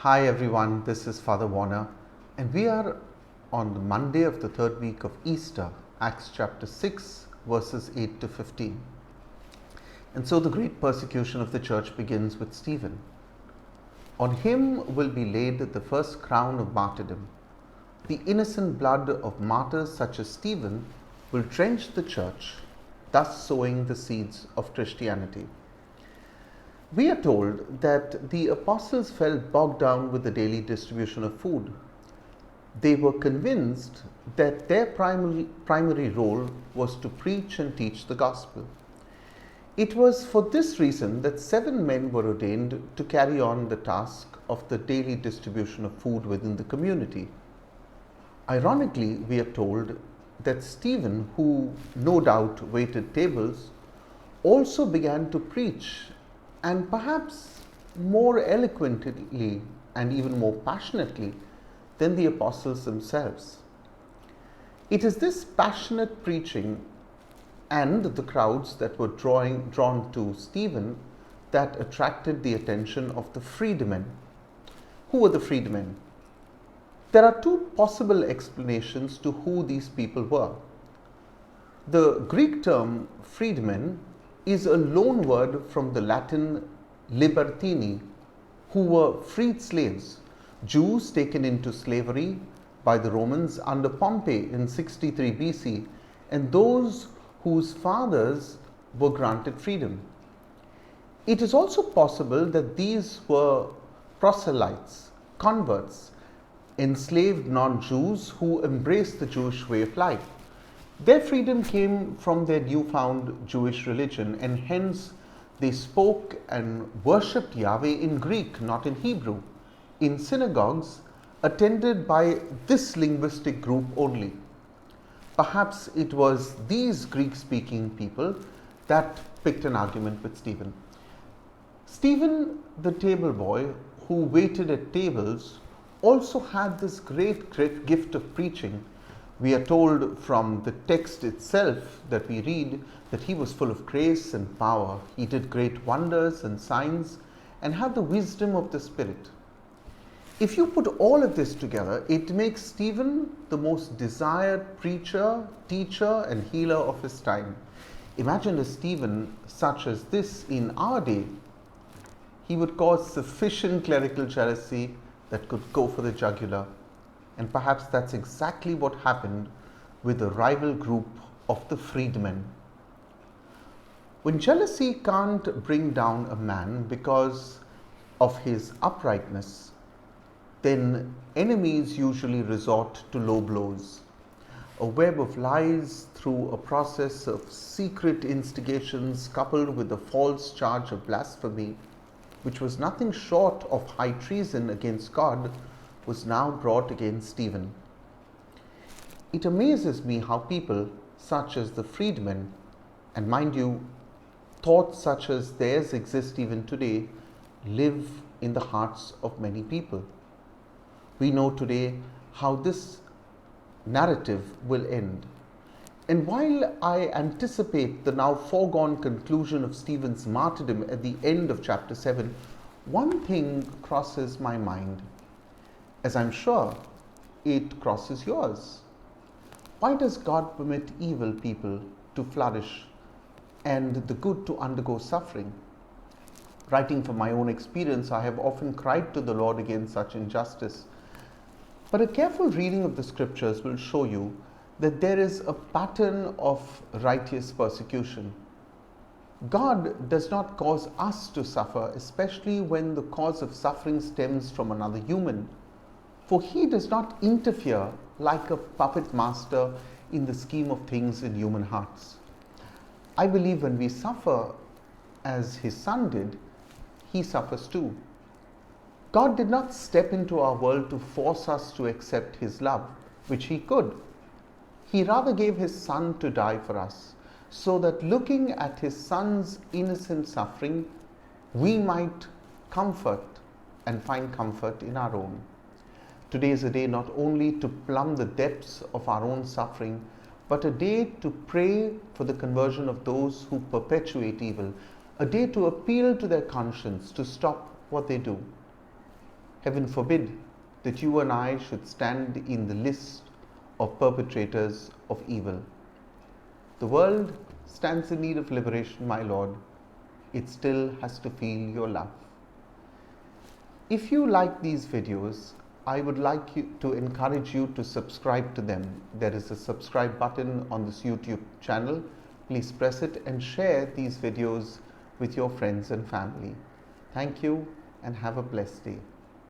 Hi everyone, this is Father Warner, and we are on the Monday of the third week of Easter, Acts chapter 6, verses 8 to 15. And so the great persecution of the church begins with Stephen. On him will be laid the first crown of martyrdom. The innocent blood of martyrs such as Stephen will drench the church, thus sowing the seeds of Christianity. We are told that the apostles felt bogged down with the daily distribution of food. They were convinced that their primary role was to preach and teach the gospel. It was for this reason that 7 men were ordained to carry on the task of the daily distribution of food within the community. Ironically, we are told that Stephen, who no doubt waited tables, also began to preach, and perhaps more eloquently and even more passionately than the apostles themselves. It is this passionate preaching and the crowds that were drawn to Stephen that attracted the attention of the freedmen. Who were the freedmen? There are 2 possible explanations to who these people were. The Greek term freedmen is a loan word from the Latin libertini, who were freed slaves, Jews taken into slavery by the Romans under Pompey in 63 BC, and those whose fathers were granted freedom. It is also possible that these were proselytes, converts, enslaved non-Jews who embraced the Jewish way of life. Their freedom came from their newfound Jewish religion, and hence they spoke and worshipped Yahweh in Greek, not in Hebrew, in synagogues attended by this linguistic group only. Perhaps it was these Greek-speaking people that picked an argument with Stephen. Stephen, the table boy who waited at tables, also had this great gift of preaching. We are told from the text itself that we read that he was full of grace and power. He did great wonders and signs and had the wisdom of the Spirit. If you put all of this together, it makes Stephen the most desired preacher, teacher, and healer of his time. Imagine a Stephen such as this in our day. He would cause sufficient clerical jealousy that could go for the jugular. And perhaps that's exactly what happened with the rival group of the freedmen. When jealousy can't bring down a man because of his uprightness, then enemies usually resort to low blows. A web of lies through a process of secret instigations coupled with a false charge of blasphemy, which was nothing short of high treason against God, was now brought against Stephen. It amazes me how people such as the freedmen, and mind you, thoughts such as theirs exist even today, live in the hearts of many people. We know today how this narrative will end. And while I anticipate the now foregone conclusion of Stephen's martyrdom at the end of chapter 7, one thing crosses my mind, as I'm sure it crosses yours. Why does God permit evil people to flourish and the good to undergo suffering? Writing from my own experience, I have often cried to the Lord against such injustice. But a careful reading of the scriptures will show you that there is a pattern of righteous persecution. God does not cause us to suffer, especially when the cause of suffering stems from another human. For he does not interfere like a puppet master in the scheme of things in human hearts. I believe when we suffer as his Son did, he suffers too. God did not step into our world to force us to accept his love, which he could. He rather gave his Son to die for us, so that looking at his Son's innocent suffering, we might comfort and find comfort in our own. Today is a day not only to plumb the depths of our own suffering, but a day to pray for the conversion of those who perpetuate evil, a day to appeal to their conscience to stop what they do. Heaven forbid that you and I should stand in the list of perpetrators of evil. The world stands in need of liberation, my Lord. It still has to feel your love. If you like these videos, I would like to encourage you to subscribe to them. There is a subscribe button on this YouTube channel. Please press it and share these videos with your friends and family. Thank you and have a blessed day.